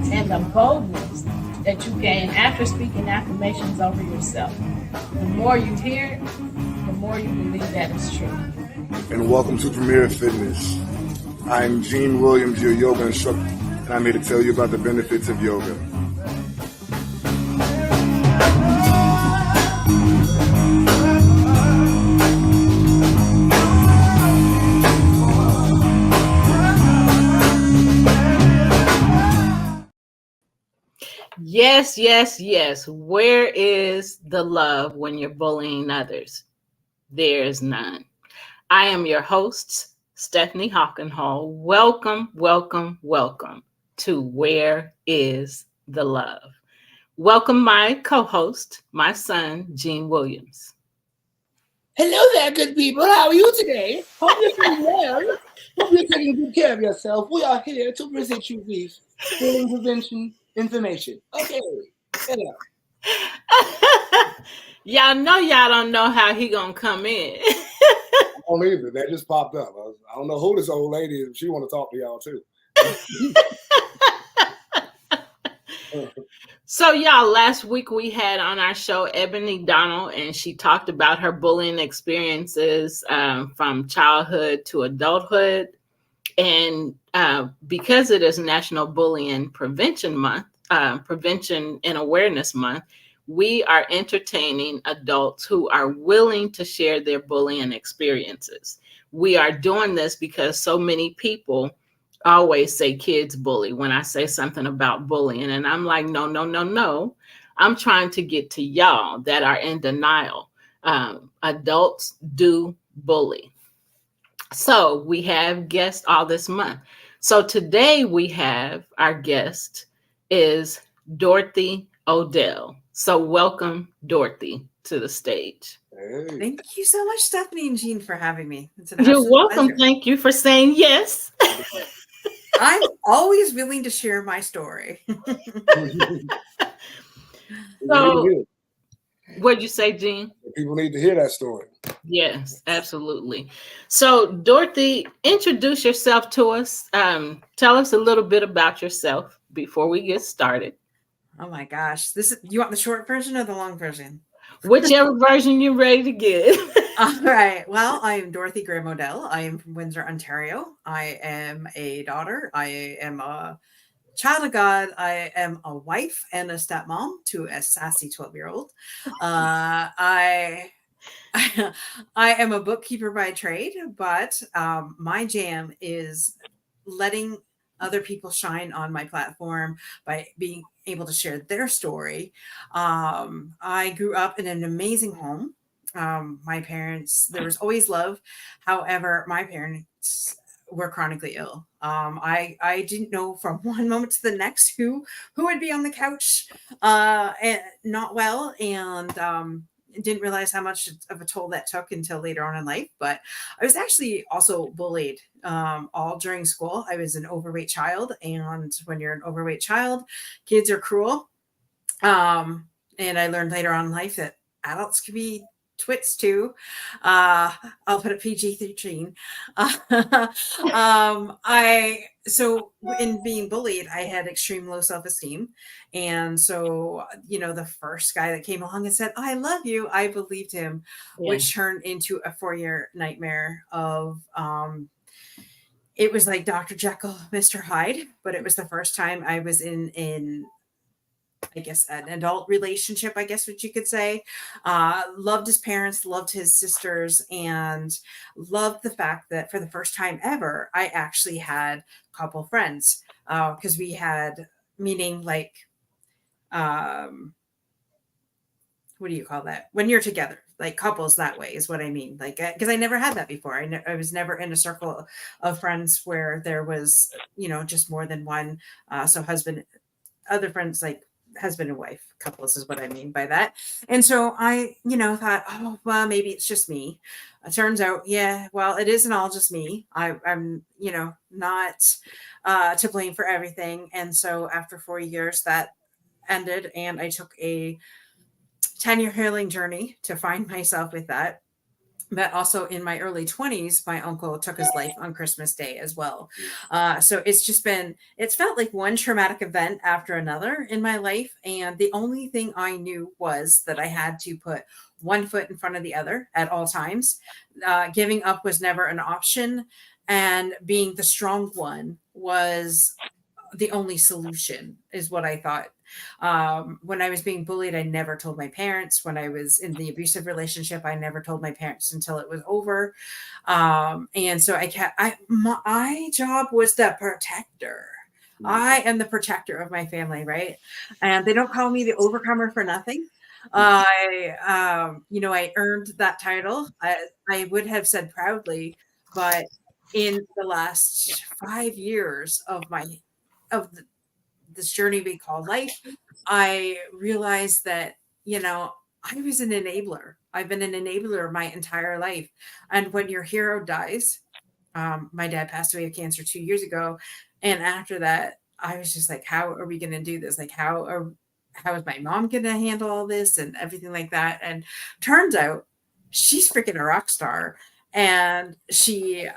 and the boldness that you gain after speaking affirmations over yourself. The more you hear it, the more you believe that it's true. And welcome to Premier Fitness. I'm Gene Williams, your yoga instructor, and I'm here to tell you about the benefits of yoga. Yes, yes, yes. Where is the love when you're bullying others? There is none. I am your host, Stephanie Hockenhall. Welcome, welcome, welcome to Where is the Love? Welcome my co-host, my son, Gene Williams. Hello there, good people. How are you today? Hope you're doing well. Hope you're taking good care of yourself. We are here to present you with bullying prevention information. Okay. Hello. Y'all don't know how he gonna come in. I don't either. That just popped up. I don't know who this old lady is. She want to talk to y'all too. So, y'all, last week we had on our show Ebony Donald, and she talked about her bullying experiences from childhood to adulthood. And because it is National Bullying Prevention Month, Prevention and Awareness Month, we are entertaining adults who are willing to share their bullying experiences. We are doing this because so many people always say kids bully when I say something about bullying. And I'm like, no, no, no, no. I'm trying to get to y'all that are in denial. Adults do bully. So we have guests all this month. So today we have our guest is Dorothy Odell. So welcome, Dorothy, to the stage. Hey. Thank you so much, Stephanie and Gene, for having me. It's an You're absolute welcome. pleasure. Thank you for saying yes. I'm always willing to share my story. So, what'd you say, Gene? People need to hear that story. Yes, absolutely. So, Dorothy, introduce yourself to us. Tell us a little bit about yourself before we get started. Oh my gosh. You want the short version or the long version? Whichever version you're ready to give. All right. Well, I am Dorothy Graham Odell. I am from Windsor, Ontario. I am a daughter. I am a child of God. I am a wife and a stepmom to a sassy 12-year-old. I am a bookkeeper by trade, but my jam is letting other people shine on my platform by being able to share their story. I grew up in an amazing home. My parents, there was always love. However, my parents were chronically ill. I didn't know from one moment to the next who would be on the couch and not well, and didn't realize how much of a toll that took until later on in life. But I was actually also bullied all during school. I was an overweight child, and when you're an overweight child, kids are cruel. And I learned later on in life that adults can be twits too. I'll put it PG-13. So in being bullied, I had extreme low self-esteem. And so, the first guy that came along and said, "I love you," I believed him, which turned into a 4-year nightmare of, it was like Dr. Jekyll, Mr. Hyde, but it was the first time I was in I guess an adult relationship, I guess what you could say. Loved his parents, loved his sisters, and loved the fact that for the first time ever, I actually had a couple friends because we had, meaning like, what do you call that? When you're together, like couples that way is what I mean. Like, because I never had that before. I was never in a circle of friends where there was, just more than one. So other friends, like husband and wife couples is what I mean by that. And so I, thought, oh, well, maybe it's just me. It turns out, yeah, well, it isn't all just me. I'm, not to blame for everything. And so after 4 years that ended, and I took a 10-year healing journey to find myself with that. But also in my early 20s, my uncle took his life on Christmas Day as well. So it's felt like one traumatic event after another in my life. And the only thing I knew was that I had to put one foot in front of the other at all times. Giving up was never an option. And being the strong one was the only solution, is what I thought. When I was being bullied, I never told my parents. When I was in the abusive relationship, I never told my parents until it was over. And so my job was the protector. I am the protector of my family, right? And they don't call me the overcomer for nothing. I earned that title. I would have said proudly, but in the last 5 years of this journey we call life, I realized that, I was an enabler. I've been an enabler my entire life. And when your hero dies, my dad passed away of cancer 2 years ago. And after that, I was just like, how are we going to do this? Like, how is my mom going to handle all this and everything like that? And turns out she's freaking a rock star. And she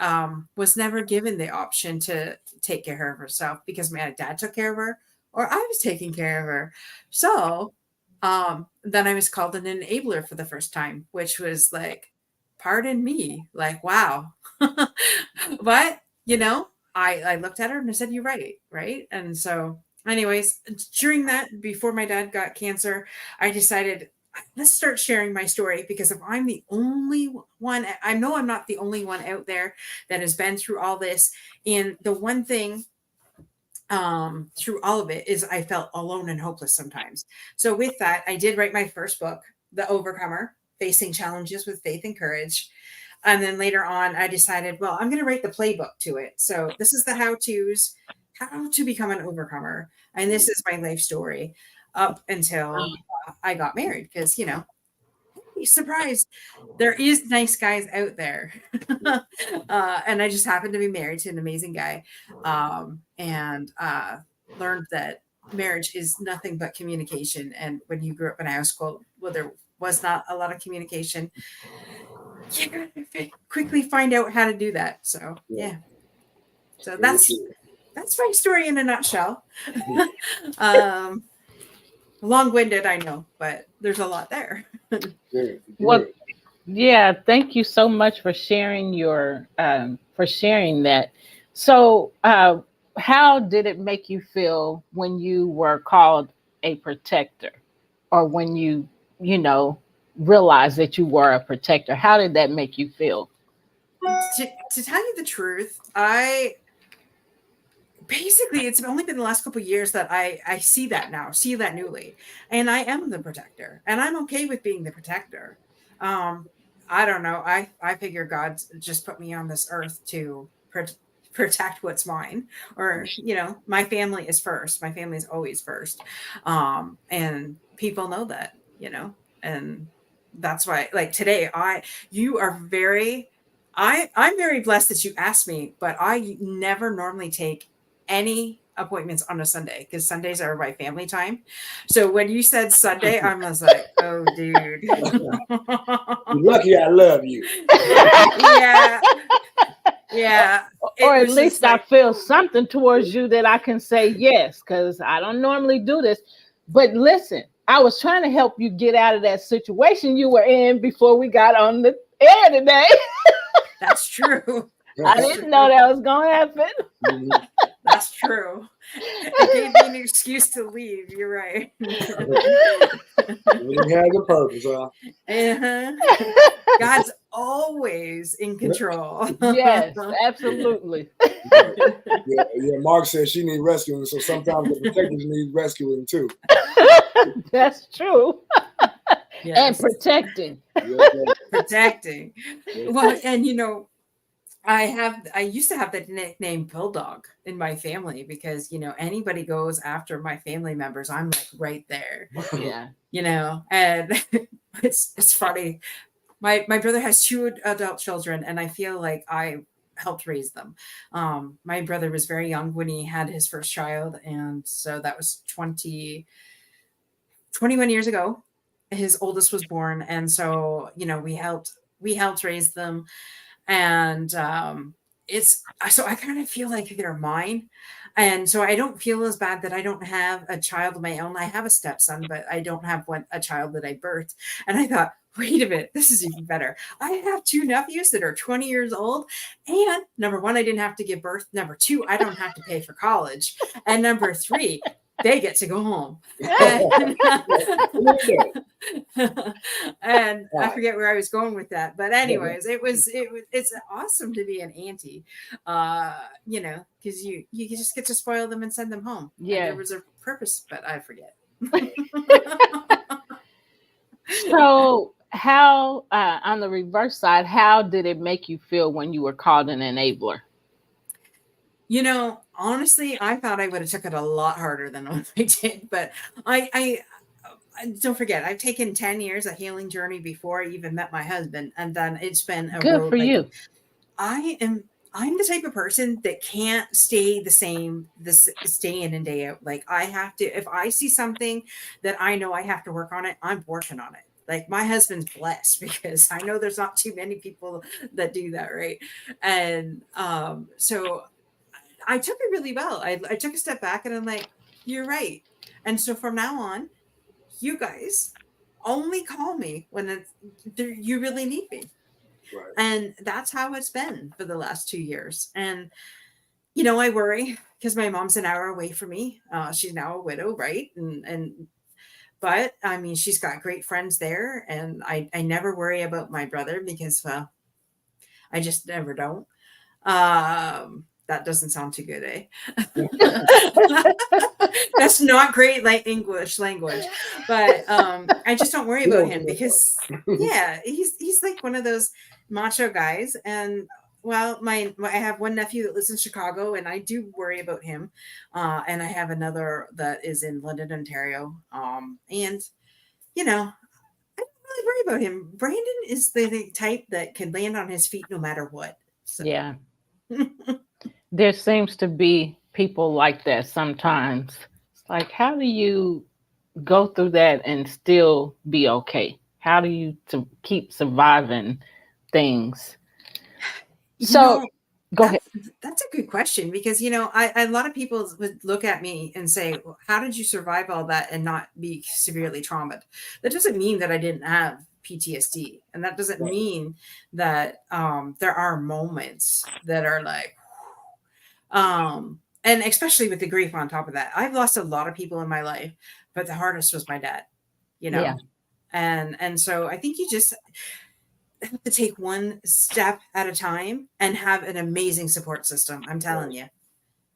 was never given the option to take care of herself because my dad took care of her or I was taking care of her. So then I was called an enabler for the first time, which was like, pardon me, like, wow. But, I looked at her and I said, you're right. Right. And so anyways, during that, before my dad got cancer, I decided, let's start sharing my story, because if I'm the only one, I know I'm not the only one out there that has been through all this. And the one thing through all of it is I felt alone and hopeless sometimes. So with that, I did write my first book, The Overcomer, Facing Challenges with Faith and Courage. And then later on, I decided, well, I'm going to write the playbook to it. So this is the how-tos, how to become an overcomer. And this is my life story up until I got married, because, surprise, there is nice guys out there. And I just happened to be married to an amazing guy, and learned that marriage is nothing but communication. And when you grew up in high school, well, there was not a lot of communication. You gotta quickly find out how to do that. So yeah. So that's my story in a nutshell. Long-winded, I know, but there's a lot there. Well, yeah, thank you so much for sharing that. So how did it make you feel when you were called a protector, or when you realized that you were a protector? How did that make you feel? To tell you the truth, basically, it's only been the last couple of years that I see that newly. And I am the protector, and I'm okay with being the protector. I don't know. I figure God just put me on this earth to protect what's mine, or, my family is first. My family is always first. And people know that, and that's why, like today, I'm very blessed that you asked me, but I never normally take any appointments on a Sunday, because Sundays are my family time. So when you said Sunday, I was like, oh, dude. You're lucky I love you. Yeah. Yeah. Or at least I feel something towards you that I can say yes, because I don't normally do this. But listen, I was trying to help you get out of that situation you were in before we got on the air today. That's true. I didn't know that was going to happen. That's true. It gave me an excuse to leave. You're right. It has a purpose, huh? Uh-huh. God's always in control. Yes, absolutely. Yeah, Mark says she needs rescuing, so sometimes the protectors need rescuing too. That's true. Yes. And protecting. Protecting. Well, and I used to have the nickname Bulldog in my family, because anybody goes after my family members, I'm like right there. Yeah. And it's funny. My brother has 2 adult children, and I feel like I helped raise them. My brother was very young when he had his first child, and so that was 21 years ago. His oldest was born, and so we helped we helped raise them. And it's so I kind of feel like they're mine. And so I don't feel as bad that I don't have a child of my own. I have a stepson, but I don't have a child that I birthed. And I thought, wait a minute, this is even better. I have 2 nephews that are 20 years old. And number 1, I didn't have to give birth. Number 2, I don't have to pay for college. And number 3, they get to go home. And I forget where I was going with that. But anyways, it's awesome to be an auntie, because you just get to spoil them and send them home. Yeah. And there was a purpose, but I forget. So how, on the reverse side, how did it make you feel when you were called an enabler? Honestly, I thought I would have took it a lot harder than what I did, but I don't forget, I've taken 10 years a healing journey before I even met my husband. And then it's been a Good road. for you. I'm the type of person that can't stay the same, this day in and day out. Like I have to, if I see something that I know I have to work on it, I'm working on it. Like my husband's blessed because I know there's not too many people that do that. Right. And so I took it really well. I took a step back and I'm like, you're right. And so from now on, you guys only call me when you really need me. Right. And that's how it's been for the last 2 years. And, I worry because my mom's an hour away from me. She's now a widow, right? But I mean, she's got great friends there. And I never worry about my brother because, well, I just never don't. That doesn't sound too good, eh? That's not great like English language. But I just don't worry about him because he's like one of those macho guys. And well, I have one nephew that lives in Chicago and I do worry about him. And I have another that is in London, Ontario. And I don't really worry about him. Brandon is the type that can land on his feet no matter what. So. Yeah. There seems to be people like that sometimes. It's like, how do you go through that and still be okay? How do you keep surviving things? So go ahead. That's a good question because, a lot of people would look at me and say, well, how did you survive all that and not be severely traumatized? That doesn't mean that I didn't have PTSD. And that doesn't mean that there are moments that are like, and especially with the grief on top of that, I've lost a lot of people in my life, but the hardest was my dad, Yeah. And so I think you just have to take one step at a time and have an amazing support system. I'm telling you.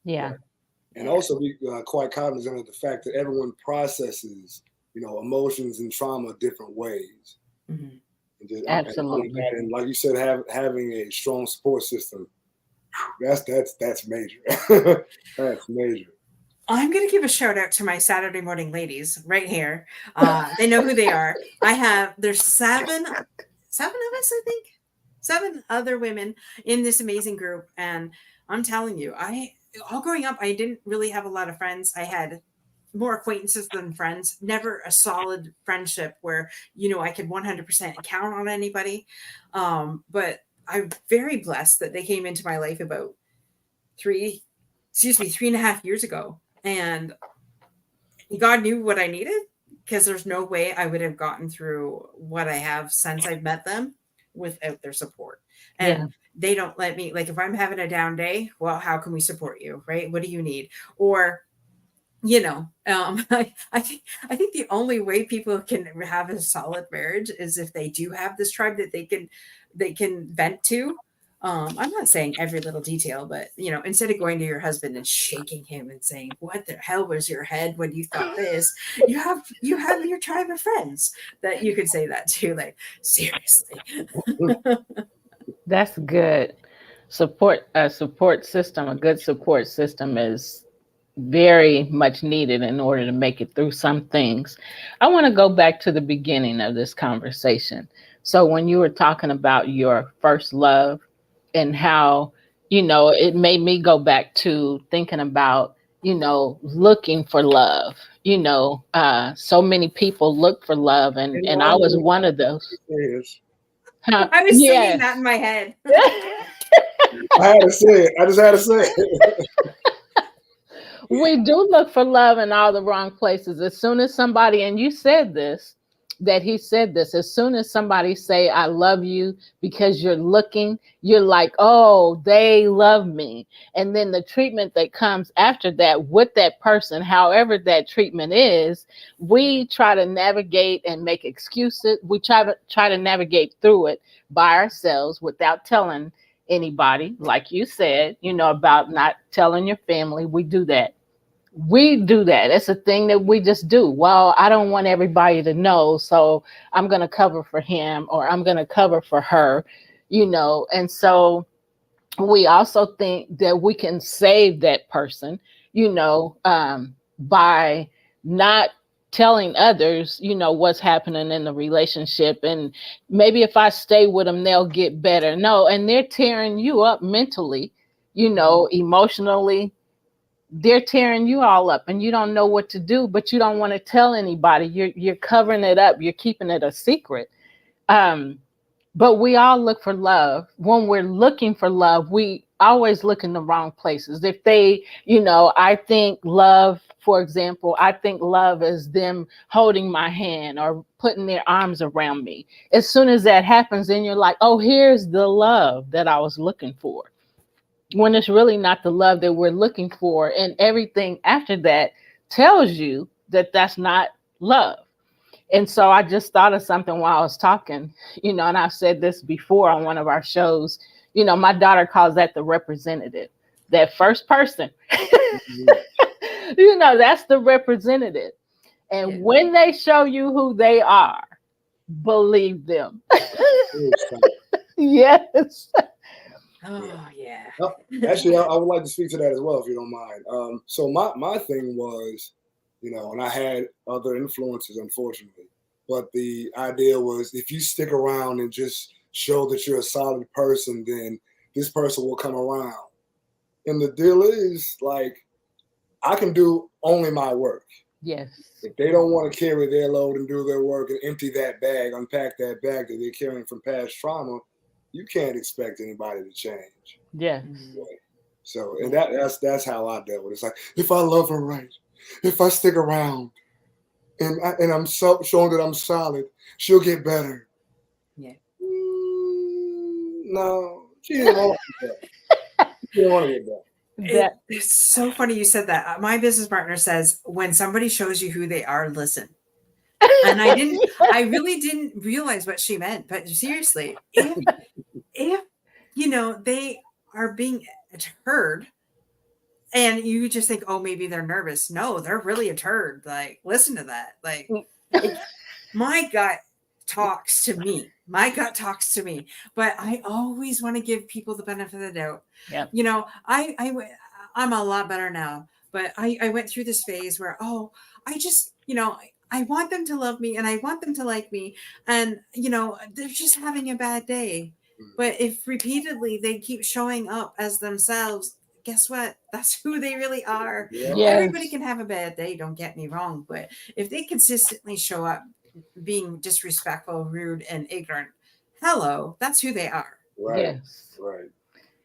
Yeah. And also be quite cognizant of the fact that everyone processes, emotions and trauma different ways. Mm-hmm. Absolutely. And like you said, having a strong support system, that's major. That's major. I'm going to give a shout out to my Saturday morning ladies right here. They know who they are. There's 7 of us, I think, 7 other women in this amazing group. And I'm telling you, all growing up, I didn't really have a lot of friends. I had more acquaintances than friends, never a solid friendship where, I could 100% count on anybody. But I'm very blessed that they came into my life about 3.5 years ago. And God knew what I needed because there's no way I would have gotten through what I have since I've met them without their support. And they don't let me, like, if I'm having a down day, well, how can we support you? Right? What do you need? Or, I think the only way people can have a solid marriage is if they do have this tribe that they can vent to. I'm not saying every little detail, but instead of going to your husband and shaking him and saying, "What the hell was your head when you thought this?" You have your tribe of friends that you could say that to. Like, seriously. That's good. A support system, a good support system is very much needed in order to make it through some things. I want to go back to the beginning of this conversation. So when you were talking about your first love and how, it made me go back to thinking about, looking for love, so many people look for love and I was one of those. I was singing that in my head. I had to say it. I just had to say it. We do look for love in all the wrong places. As soon as somebody, and you said this, that he said this, as soon as somebody say, I love you, because you're looking, you're like, oh, they love me. And then the treatment that comes after that with that person, however that treatment is, we try to navigate and make excuses. We try to navigate through it by ourselves without telling anybody, like you said, about not telling your family. We do that. It's a thing that we just do. Well, I don't want everybody to know, so I'm going to cover for him, or I'm going to cover for her, and so we also think that we can save that person, by not telling others, what's happening in the relationship. And maybe if I stay with them, they'll get better. No, and they're tearing you up mentally, emotionally. They're tearing you all up, and you don't know what to do, but you don't want to tell anybody. You're covering it up. You're keeping it a secret. But we all look for love. When we're looking for love, we always look in the wrong places. If they, I think love, for example, I think love is them holding my hand or putting their arms around me. As soon as that happens, then you're like, oh, here's the love that I was looking for. When it's really not the love that we're looking for. And everything after that tells you that that's not love. And so I just thought of something while I was talking, and I've said this before on one of our shows. My daughter calls that the representative, that first person. That's the representative. And when they show you who they are, believe them. Yes. Oh, yeah. Actually, I would like to speak to that as well, if you don't mind. So my thing was, and I had other influences, unfortunately, but the idea was, if you stick around and just show that you're a solid person, then this person will come around. And the deal is, like, I can do only my work. Yes. If they don't want to carry their load and do their work and empty that bag, unpack that bag that they're carrying from past trauma, you can't expect anybody to change. Yeah. So, and that's how I dealt with it. It's like, if I love her right, if I stick around, and I'm showing that I'm solid, she'll get better. Yeah. No, she didn't want to get better. She didn't want to get better. It's so funny you said that. My business partner says, when somebody shows you who they are, listen. And I really didn't realize what she meant, but seriously, if they are being heard and you just think, oh, maybe they're nervous. No, they're really a turd. Like, listen to that. Like, my gut talks to me. But I always want to give people the benefit of the doubt. Yeah. I'm a lot better now, but I went through this phase where, I just, I want them to love me and I want them to like me. And, they're just having a bad day. But if repeatedly they keep showing up as themselves, guess what? That's who they really are. Yeah. Yes. Everybody can have a bad day, don't get me wrong. But if they consistently show up being disrespectful, rude, and ignorant, hello, that's who they are. Right. Yes. Right.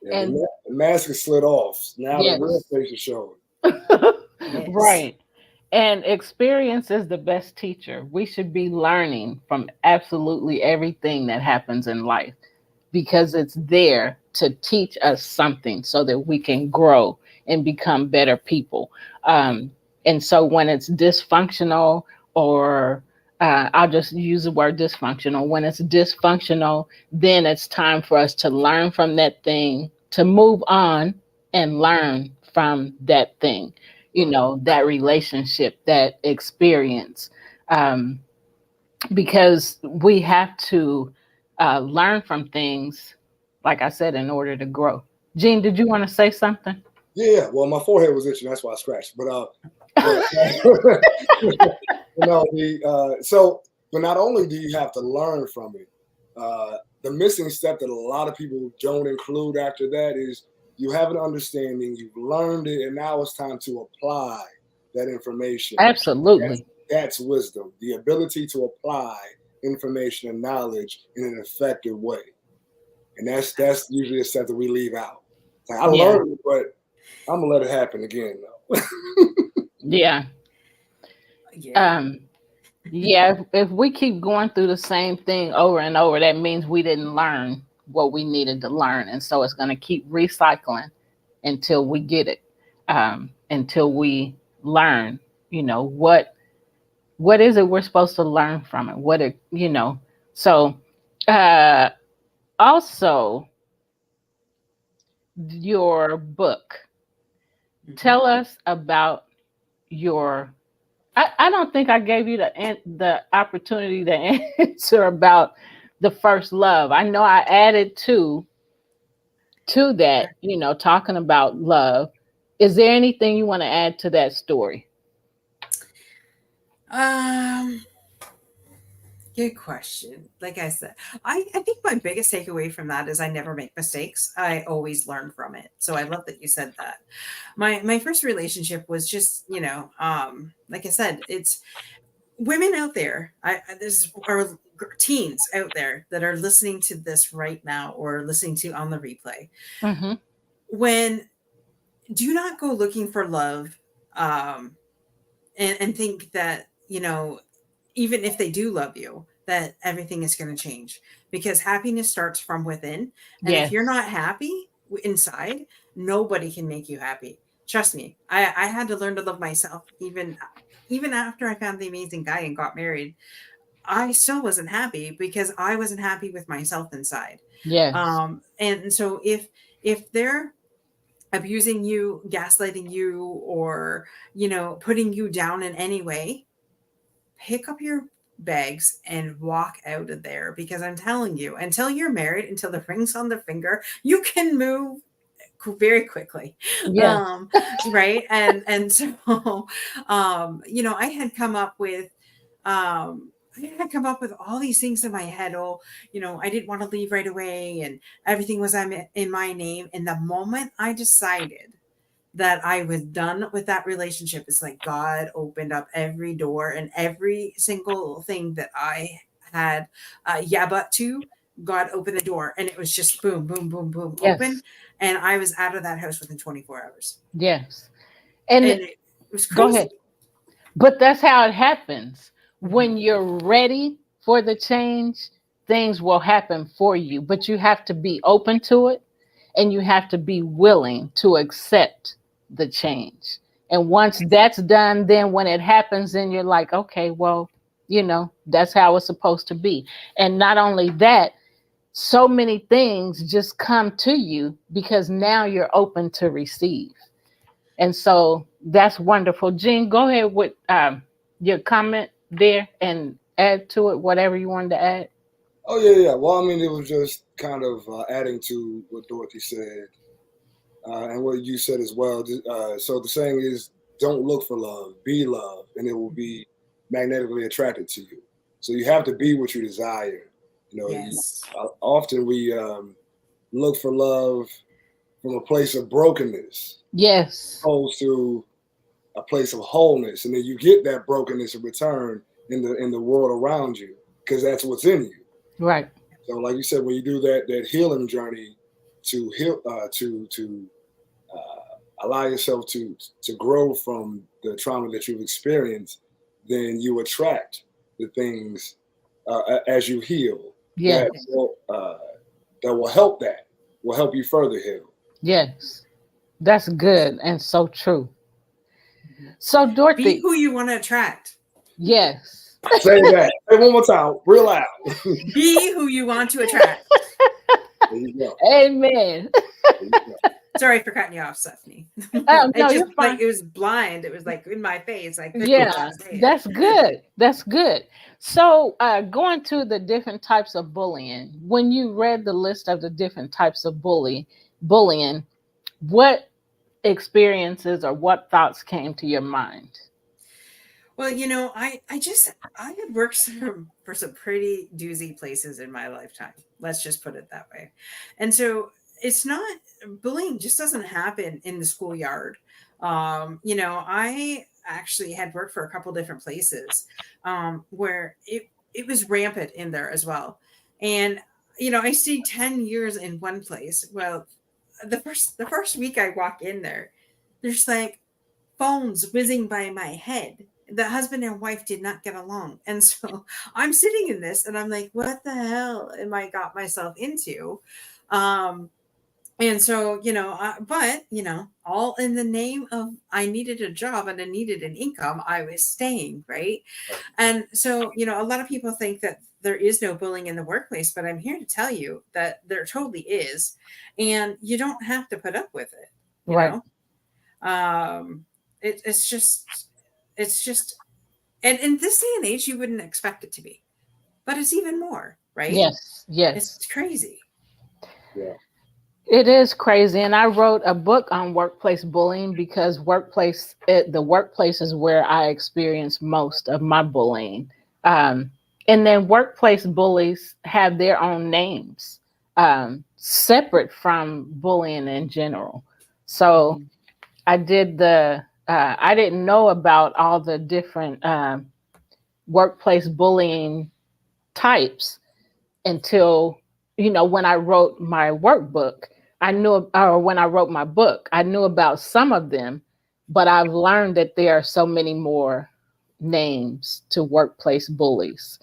Yeah, And the mask is slid off. Now yes. the real face is showing. Yes. Right. And experience is the best teacher. We should be learning from absolutely everything that happens in life, because it's there to teach us something so that we can grow and become better people. And so when it's dysfunctional, or I'll just use the word dysfunctional, when it's dysfunctional, then it's time for us to learn from that thing, to move on and learn from that thing, that relationship, that experience, because we have to learn from things, like I said, in order to grow. Gene, did you want to say something? Yeah, well, my forehead was itching, that's why I scratched. But but not only do you have to learn from it, the missing step that a lot of people don't include after that is you have an understanding, you've learned it, and now it's time to apply that information. Absolutely. That's wisdom, the ability to apply information and knowledge in an effective way. And that's usually a step that we leave out. Like, I learned it, but I'm gonna let it happen again though. Yeah. Yeah, if we keep going through the same thing over and over, that means we didn't learn what we needed to learn. And so it's going to keep recycling until we get it, until we learn, what is it we're supposed to learn from it? So also your book. Tell us about your I don't think I gave you the opportunity to answer about the first love. I know I added to that, talking about love. Is there anything you want to add to that story? Good question. Like I said, I think my biggest takeaway from that is I never make mistakes. I always learn from it. So I love that you said that. My first relationship was just, like I said, it's women out there. There's are teens out there that are listening to this right now or listening to on the replay. Mm-hmm. Do not go looking for love, and think that, even if they do love you, that everything is going to change, because happiness starts from within. And if you're not happy inside, nobody can make you happy. Trust me. I had to learn to love myself. Even after I found the amazing guy and got married, I still wasn't happy because I wasn't happy with myself inside. Yes. And so if they're abusing you, gaslighting you, or, putting you down in any way, pick up your bags and walk out of there, because I'm telling you, until you're married, until the ring's on the finger, you can move very quickly. Yeah. Right. And so, I had come up with, all these things in my head. I didn't want to leave right away, and everything was in my name. And the moment I decided that I was done with that relationship, it's like God opened up every door, and every single thing that I had but to, God opened the door, and it was just boom, boom, boom, boom, open. And I was out of that house within 24 hours. Yes. And it was crazy. Go ahead. But that's how it happens. When you're ready for the change, things will happen for you, but you have to be open to it, and you have to be willing to accept the change. And once that's done, then when it happens, then you're like, okay, well, that's how it's supposed to be. And not only that, so many things just come to you because now you're open to receive. And so that's wonderful. Jean, go ahead with your comment there and add to it whatever you wanted to add. Oh, yeah. Well, I mean, it was just kind of adding to what Dorothy said and what you said as well. So the saying is, don't look for love, be love, and it will be magnetically attracted to you. So you have to be what you desire. Yes. Often we look for love from a place of brokenness. Yes. Opposed to a place of wholeness. And then you get that brokenness in return in the world around you, because that's what's in you. Right. So like you said, when you do that healing journey to heal, to allow yourself to grow from the trauma that you've experienced, then you attract the things as you heal. Yes. That will help you further heal. Yes. That's good and so true. So Dorothy, be who you want to attract. Yes. Say that. Say it one more time, real loud. Be who you want to attract. There you go. Amen. There you go. Sorry for cutting you off, Stephanie. No, you're fine. Like, it was blind. It was like in my face. That's good. That's good. So going to the different types of bullying, when you read the list of the different types of bullying, what experiences or what thoughts came to your mind? Well, I had worked for some pretty doozy places in my lifetime. Let's just put it that way. And so it's not, bullying just doesn't happen in the schoolyard. I actually had worked for a couple different places where it was rampant in there as well. And I stayed 10 years in one place. Well, the first week I walk in there, there's like phones whizzing by my head. The husband and wife did not get along. And so I'm sitting in this and I'm like, what the hell am I got myself into? And so, but, all in the name of I needed a job and I needed an income, I was staying, right? And so, a lot of people think that there is no bullying in the workplace, but I'm here to tell you that there totally is. And you don't have to put up with it. You know? It's just, and in this day and age, you wouldn't expect it to be, but it's even more, right? Yes. It's crazy. Yeah. It is crazy. And I wrote a book on workplace bullying because the workplace is where I experience most of my bullying. And then workplace bullies have their own names, separate from bullying in general. So I didn't know about all the different workplace bullying types until, when I wrote my workbook. When I wrote my book, I knew about some of them, but I've learned that there are so many more names to workplace bullies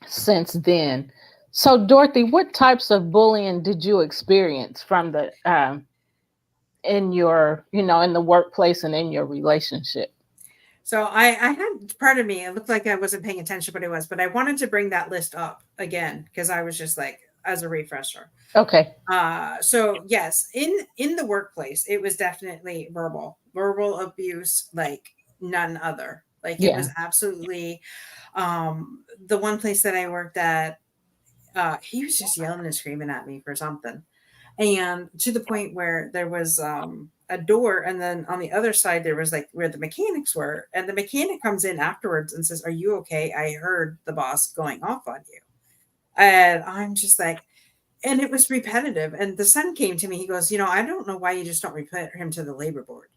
since then. So, Dorothy, what types of bullying did you experience from in the workplace and in your relationship? So I had part of me, it looked like I wasn't paying attention, but I was, but I wanted to bring that list up again because I was just like, as a refresher. Okay. So yes, in the workplace, it was definitely verbal abuse, like none other. Like it was absolutely, the one place that I worked at, he was just yelling and screaming at me for something. And to the point where there was a door, and then on the other side there was like where the mechanics were, and the mechanic comes in afterwards and says, "Are you okay? I heard the boss going off on you." And I'm just like, and it was repetitive. And the son came to me. He goes, "I don't know why you just don't report him to the labor board."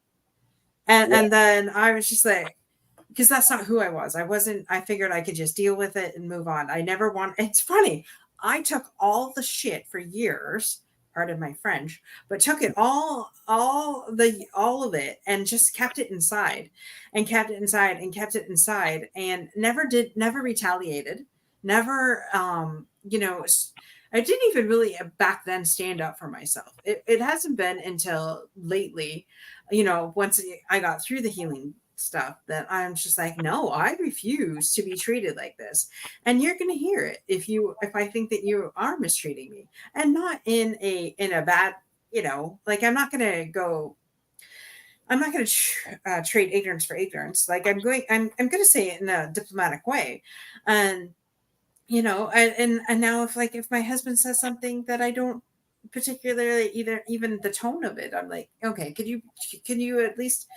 And then I was just like, because that's not who I was. I figured I could just deal with it and move on. It's funny. I took all the shit for years, pardon my French, but took it all of it and just kept it inside and kept it inside and kept it inside and never retaliated. Never, I didn't even really back then stand up for myself. It hasn't been until lately, once I got through the healing stuff that I'm just like, no, I refuse to be treated like this. And you're going to hear it if I think that you are mistreating me, and not in a bad, like I'm not going to trade ignorance for ignorance. Like I'm going to say it in a diplomatic way. And, and now if my husband says something that I don't particularly even the tone of it, I'm like, okay, can you at least,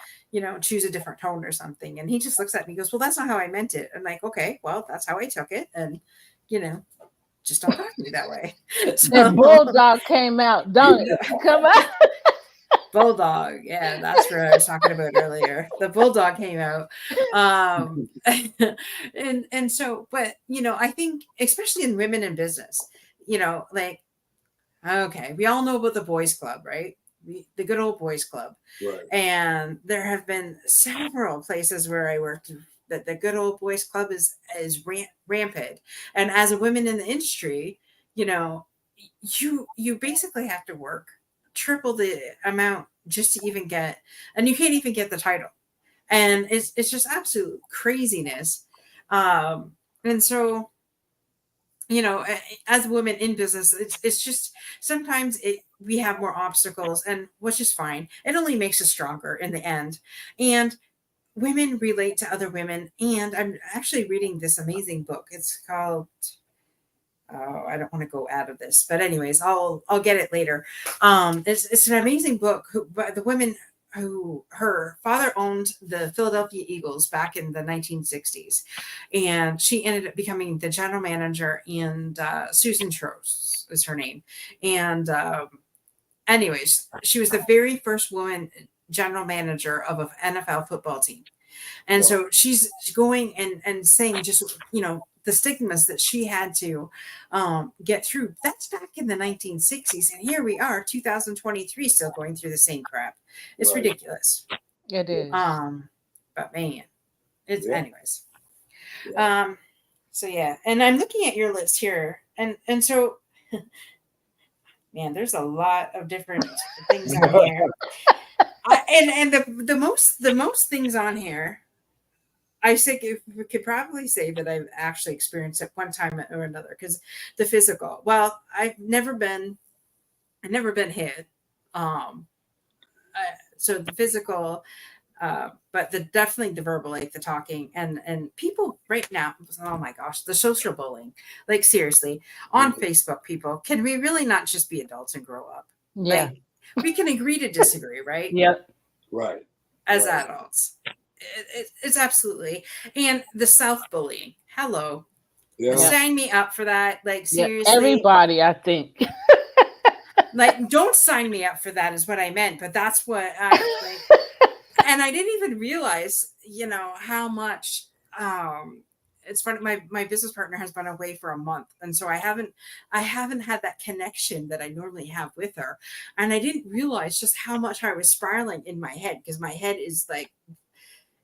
choose a different tone or something? And he just looks at me and goes, "Well, that's not how I meant it." I'm like, okay, well, that's how I took it. And, just don't talk to me that way. So, that bulldog came out, don't it? Come out. Bulldog. Yeah, that's what I was talking about earlier. The bulldog came out. And so, but, I think especially in women in business, like, okay, we all know about the boys club, right? The good old boys club. Right. And there have been several places where I worked that the good old boys club is rampant. And as a woman in the industry, you basically have to work triple the amount just to even get, and you can't even get the title. And it's just absolute craziness. And so, as a woman in business, it's just sometimes we have more obstacles, and which is fine. It only makes us stronger in the end. And women relate to other women. And I'm actually reading this amazing book. It's called, I don't want to go out of this, but anyways, I'll get it later. It's an amazing book by the women who her father owned the Philadelphia Eagles back in the 1960s. And she ended up becoming the general manager, and Susan Trost is her name. And anyways, she was the very first woman general manager of an NFL football team. And so she's going and saying just, the stigmas that she had to get through. That's back in the 1960s. And here we are, 2023, still going through the same crap. It's ridiculous. It is. But man, it's anyways. So yeah, and I'm looking at your list here, and so man, there's a lot of different things on here. And the most things on here, I think we could probably say that I've actually experienced at one time or another, because the physical. Well, I've never been hit. So the physical, but definitely the verbal, like the talking, and people right now. Oh my gosh, the social bullying. Like seriously, on Facebook, people, can we really not just be adults and grow up? Yeah, like, we can agree to disagree, right? Yep. Right. As adults. It's absolutely. And the self-bullying. Hello. Yeah. Sign me up for that. Like, seriously. Everybody, I think. Like, don't sign me up for that is what I meant. But that's what I like. And I didn't even realize, how much it's funny. My business partner has been away for a month. And so I haven't had that connection that I normally have with her. And I didn't realize just how much I was spiraling in my head, because my head is like,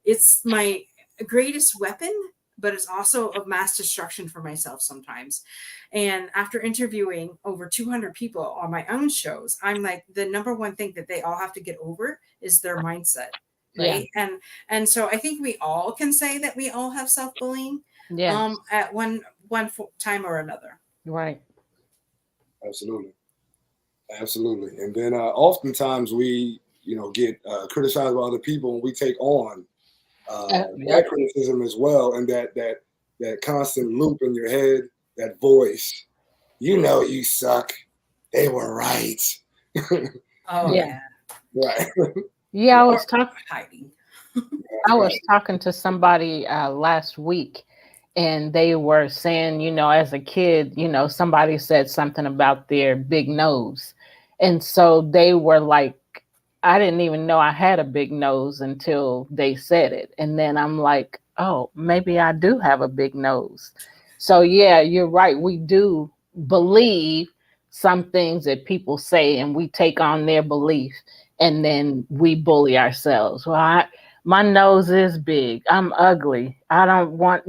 it's my greatest weapon, but it's also a mass destruction for myself sometimes. And after interviewing over 200 people on my own shows, I'm like, the number one thing that they all have to get over is their mindset. Right. Yeah. And so I think we all can say that we all have self-bullying at one time or another. Right. Absolutely. And then oftentimes we, get criticized by other people, and we take on that criticism as well. And that constant loop in your head, that voice, you suck. They were right. Oh yeah. Right. Yeah, I was talking to somebody last week, and they were saying, as a kid, somebody said something about their big nose. And so they were like, I didn't even know I had a big nose until they said it. And then I'm like, oh, maybe I do have a big nose. So yeah, you're right. We do believe some things that people say, and we take on their belief, and then we bully ourselves. Well, my nose is big. I'm ugly. I don't want,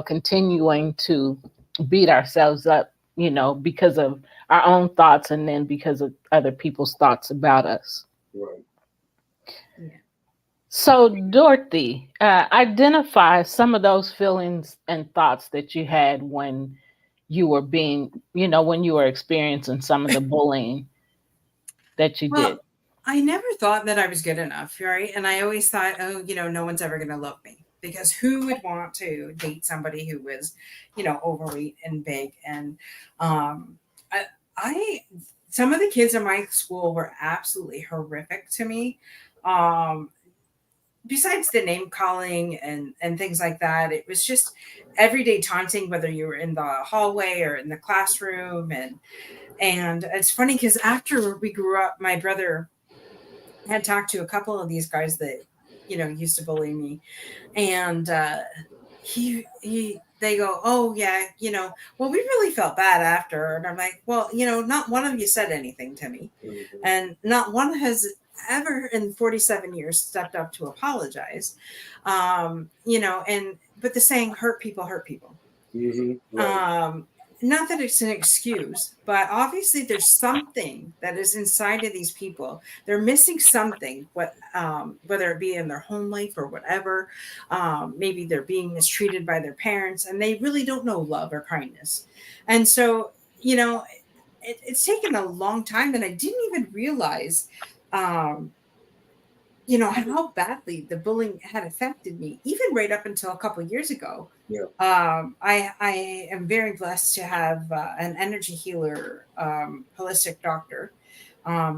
continuing to beat ourselves up, because of our own thoughts, and then because of other people's thoughts about us. Right. Yeah. So, Dorothy, identify some of those feelings and thoughts that you had when you were being, when you were experiencing some of the bullying that you did. I never thought that I was good enough, right? And I always thought, no one's ever going to love me, because who would want to date somebody who was, overweight and big? And some of the kids in my school were absolutely horrific to me. Besides the name calling and things like that, it was just everyday taunting, whether you were in the hallway or in the classroom. And it's funny because after we grew up, my brother had talked to a couple of these guys that, used to bully me. And they go, oh yeah, well, we really felt bad after. And I'm like, well, not one of you said anything to me. Mm-hmm. And not one has ever in 47 years stepped up to apologize. But the saying, hurt people. Mm-hmm. Right. Not that it's an excuse, but obviously there's something that is inside of these people. They're missing something, whether it be in their home life or whatever. Maybe they're being mistreated by their parents, and they really don't know love or kindness. And so, it's taken a long time, and I didn't even realize, how badly the bullying had affected me, even right up until a couple of years ago. Yeah. I am very blessed to have an energy healer, holistic doctor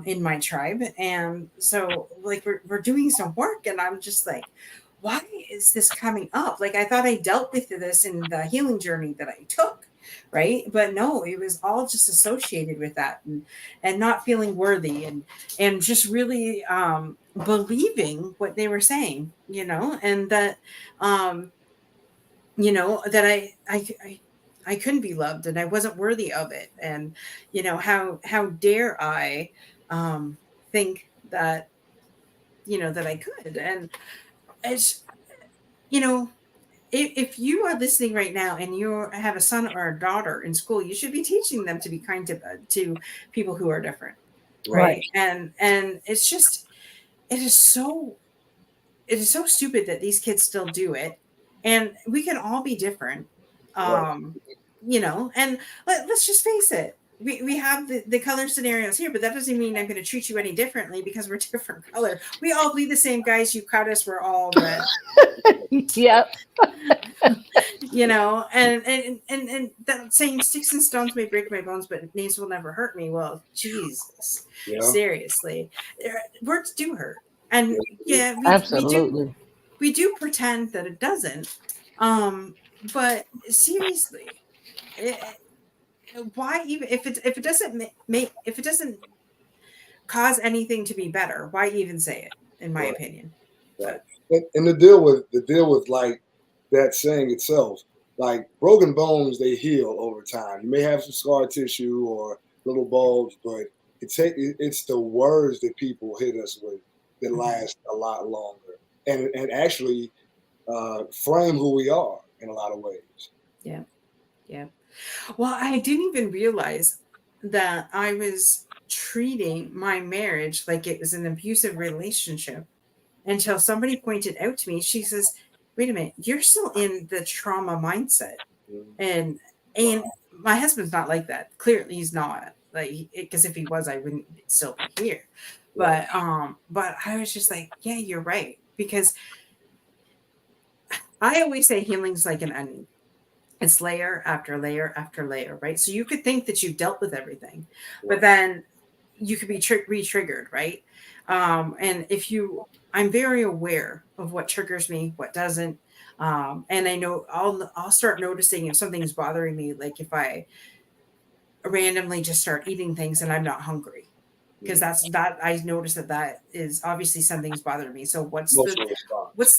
in my tribe. And so like we're doing some work, and I'm just like, why is this coming up? Like, I thought I dealt with this in the healing journey that I took. Right. But no, it was all just associated with that and not feeling worthy and just really believing what they were saying, and that, that I couldn't be loved and I wasn't worthy of it. And, how dare I think that, that I could. And it's, if you are listening right now and you have a son or a daughter in school, you should be teaching them to be kind to people who are different. Right. And it's just, it is so stupid that these kids still do it. And we can all be different. And let's just face it. We have the color scenarios here, but that doesn't mean I'm going to treat you any differently because we're different color. We all bleed the same, guys. You cut us, we're all red. Yep. And that saying sticks and stones may break my bones, but names will never hurt me. Well, Jesus, seriously, words do hurt. And absolutely. We do pretend that it doesn't. But seriously, why even if it doesn't cause anything to be better, why even say it? In my opinion. Right. And the deal with like that saying itself, like broken bones, they heal over time. You may have some scar tissue or little bulbs, but it's the words that people hit us with that last a lot longer and actually frame who we are in a lot of ways. Yeah. Well, I didn't even realize that I was treating my marriage like it was an abusive relationship until somebody pointed out to me. She says, wait a minute, you're still in the trauma mindset. And my husband's not like that. Clearly he's not, like, because if he was, I wouldn't still be here. But I was just like, yeah, you're right. Because I always say healing's like an onion. It's layer after layer after layer, right? So you could think that you've dealt with everything, but then you could be re-triggered, right? And I'm very aware of what triggers me, what doesn't. And I know I'll start noticing if something's bothering me, like if I randomly just start eating things and I'm not hungry, because that I notice that is obviously something's bothering me. So what's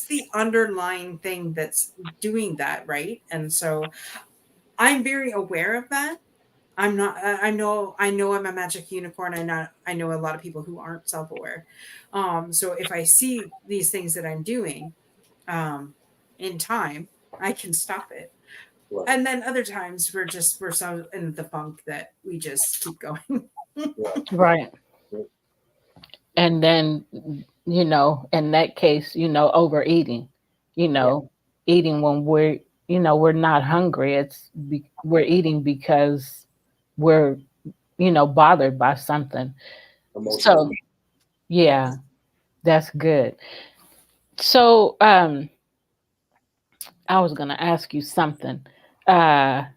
the underlying thing that's doing that, right? And so I'm very aware of that. I'm not. I know I'm a magic unicorn. I know a lot of people who aren't self-aware. So if I see these things that I'm doing, in time, I can stop it. Right. And then other times we're so in the funk that we just keep going. Right. And then, in that case, overeating, eating when we're not hungry. We're eating because we're, bothered by something. So, yeah, that's good. So, I was going to ask you something. I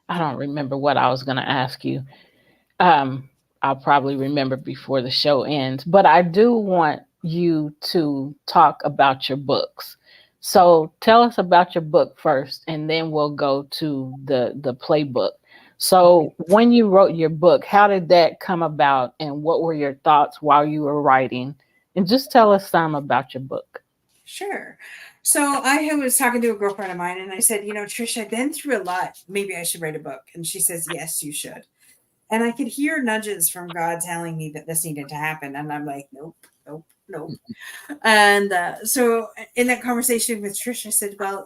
don't remember what I was going to ask you. I'll probably remember before the show ends, but I do want you to talk about your books. So tell us about your book first, and then we'll go to the playbook. So when you wrote your book, how did that come about, and what were your thoughts while you were writing? And just tell us some about your book. Sure. So I was talking to a girlfriend of mine, and I said, Trish, I've been through a lot. Maybe I should write a book. And she says, yes, you should. And I could hear nudges from God telling me that this needed to happen. And I'm like, nope. And so in that conversation with Trish, I said, well,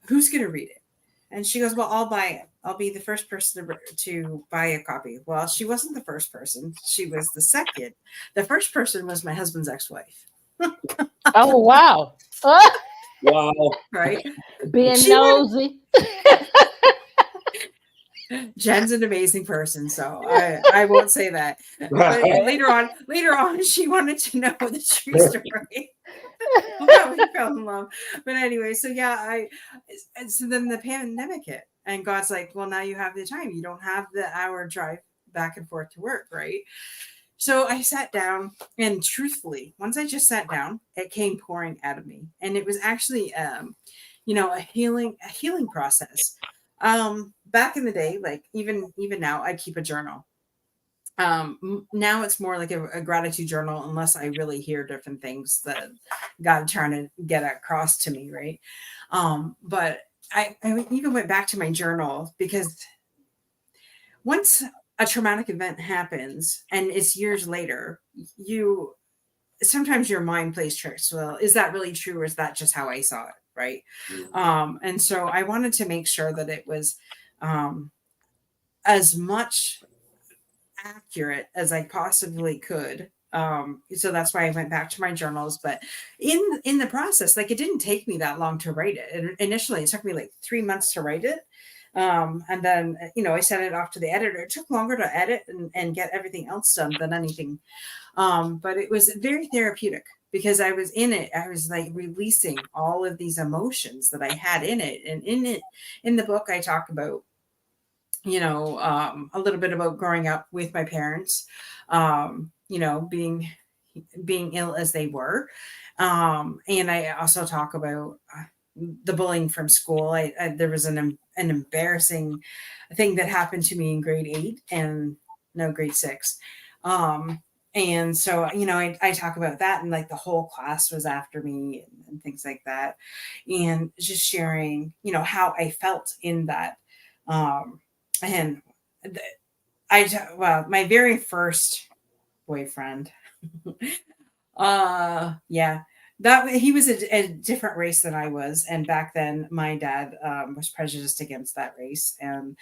who's going to read it? And she goes, well, I'll buy it. I'll be the first person to buy a copy. Well, she wasn't the first person. She was the second. The first person was my husband's ex-wife. Oh, wow. Wow. Right? Being nosy. Jen's an amazing person, so I won't say that. But later on, she wanted to know the true story. How we fell in love. But anyway, so yeah, so then the pandemic hit, and God's like, well, now you have the time. You don't have the hour drive back and forth to work, right? So I sat down, and truthfully, once I just sat down, it came pouring out of me, and it was actually, a healing process. Back in the day, like even now, I keep a journal, Now it's more like a gratitude journal, unless I really hear different things that God trying to get across to me, right? But I even went back to my journal because once a traumatic event happens and it's years later, you sometimes your mind plays tricks. Well, is that really true, or is that just how I saw it, right? And so I wanted to make sure that it was as much accurate as I possibly could. So that's why I went back to my journals. But in the process, like, it didn't take me that long to write it. And initially, it took me like 3 months to write it. And then, I sent it off to the editor. It took longer to edit and get everything else done than anything. But it was very therapeutic because I was in it. I was like releasing all of these emotions that I had in it. And in the book, I talk about, a little bit about growing up with my parents, being ill as they were. And I also talk about the bullying from school. There was an embarrassing thing that happened to me in grade 8 and grade 6. And so, I talk about that, and like the whole class was after me and things like that. And just sharing, how I felt in that. And my very first boyfriend, that he was a different race than I was. And back then my dad was prejudiced against that race. And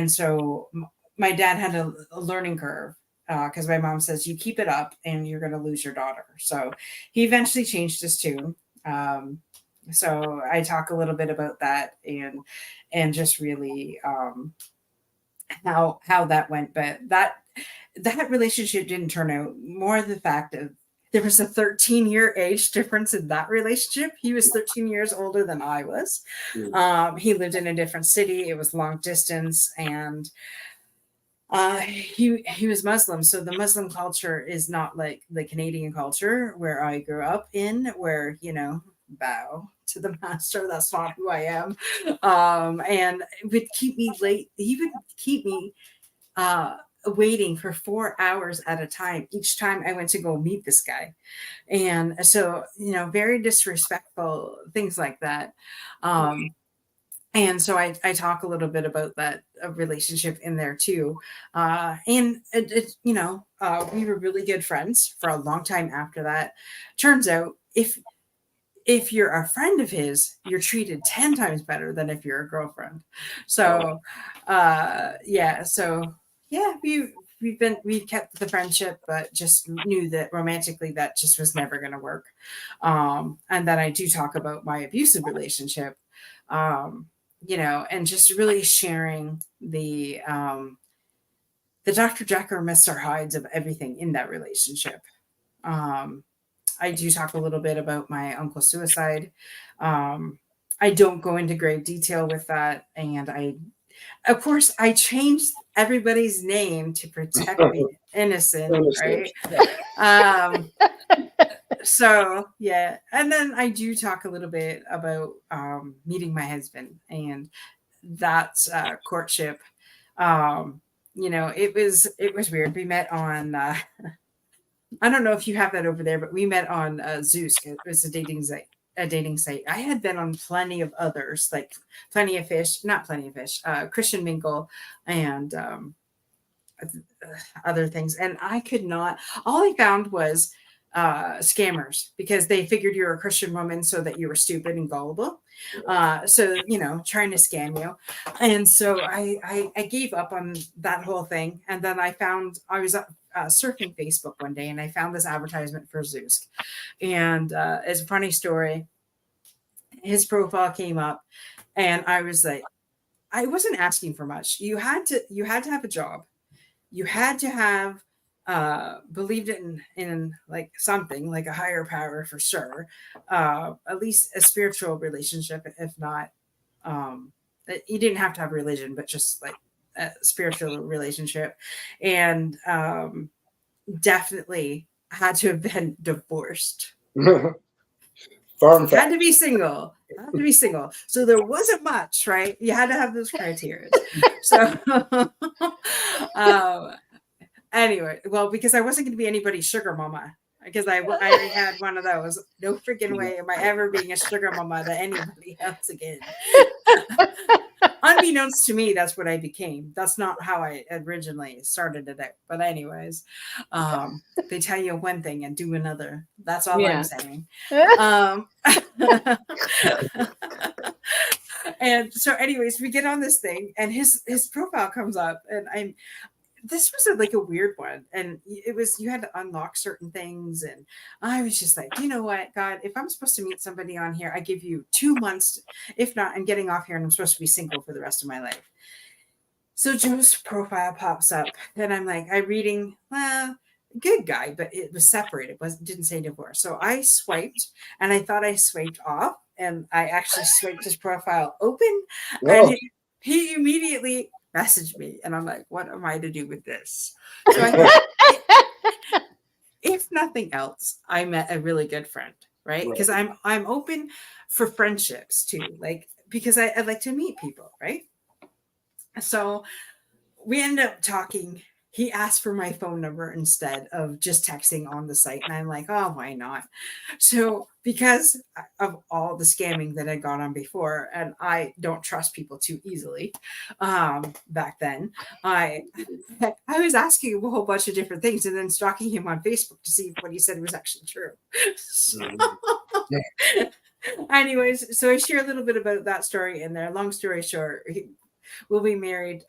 so my dad had a learning curve because my mom says, you keep it up and you're going to lose your daughter. So he eventually changed his tune. So I talk a little bit about that and just really how that went. But that relationship didn't turn out. More the fact of there was a 13-year age difference in that relationship. He was 13 years older than I was. He lived in a different city. It was long distance, and he was Muslim. So the Muslim culture is not like the Canadian culture where I grew up in, where, bow to the master. That's not who I am. And it would keep me late. He would keep me waiting for 4 hours at a time each time I went to go meet this guy. And so, very disrespectful, things like that. And so I talk a little bit about that relationship in there too. And we were really good friends for a long time after that. Turns out if you're a friend of his, you're treated 10 times better than if you're a girlfriend. So, we've kept the friendship, but just knew that romantically that just was never going to work. And then I do talk about my abusive relationship, and just really sharing the Dr. Jekyll and Mr. Hydes of everything in that relationship. I do talk a little bit about my uncle's suicide. I don't go into great detail with that. And of course, I changed everybody's name to protect the innocent, right? So, yeah. And then I do talk a little bit about meeting my husband and that courtship. It was weird. We met on... I don't know if you have that over there, but we met on Zoosk. It was a dating site. I had been on plenty of others, like Christian Mingle and other things. And I could not, all I found was scammers, because they figured you were a Christian woman so that you were stupid and gullible. So, trying to scam you. And so I gave up on that whole thing. And then I was surfing Facebook one day, and I found this advertisement for Zoosk. And it's a funny story. His profile came up, and I was like, I wasn't asking for much. You had to have a job. You had to have believed in like something like a higher power for sure. At least a spiritual relationship, if not, you didn't have to have religion, but just like a spiritual relationship. And definitely had to have been divorced. Had to be single. So there wasn't much, right? You had to have those criteria. So Anyway, well, because I wasn't going to be anybody's sugar mama. Because I already had one of those. No freaking way am I ever being a sugar mama to anybody else again. Unbeknownst to me, that's what I became. That's not how I originally started it out. But anyways, they tell you one thing and do another. That's all I'm saying. And so anyways, we get on this thing and his profile comes up and this was like a weird one, and it was, you had to unlock certain things, and I was just like, you know what, God, if I'm supposed to meet somebody on here, I give you 2 months. If not, I'm getting off here and I'm supposed to be single for the rest of my life. So Joe's profile pops up and I'm like, I'm reading, well, good guy, but it was separated, didn't say divorce. So I swiped and I thought I swiped off, and I actually swiped his profile open. Whoa. And he immediately messaged me, and I'm like, what am I to do with this? So I thought, if nothing else, I met a really good friend, right? Because I'm open for friendships too, like, because I like to meet people, right? So we end up talking. He asked for my phone number instead of just texting on the site. And I'm like, oh, why not? So because of all the scamming that I got on before, and I don't trust people too easily back then, I was asking him a whole bunch of different things and then stalking him on Facebook to see if what he said was actually true. So, anyways, so I share a little bit about that story in there. Long story short, we'll be married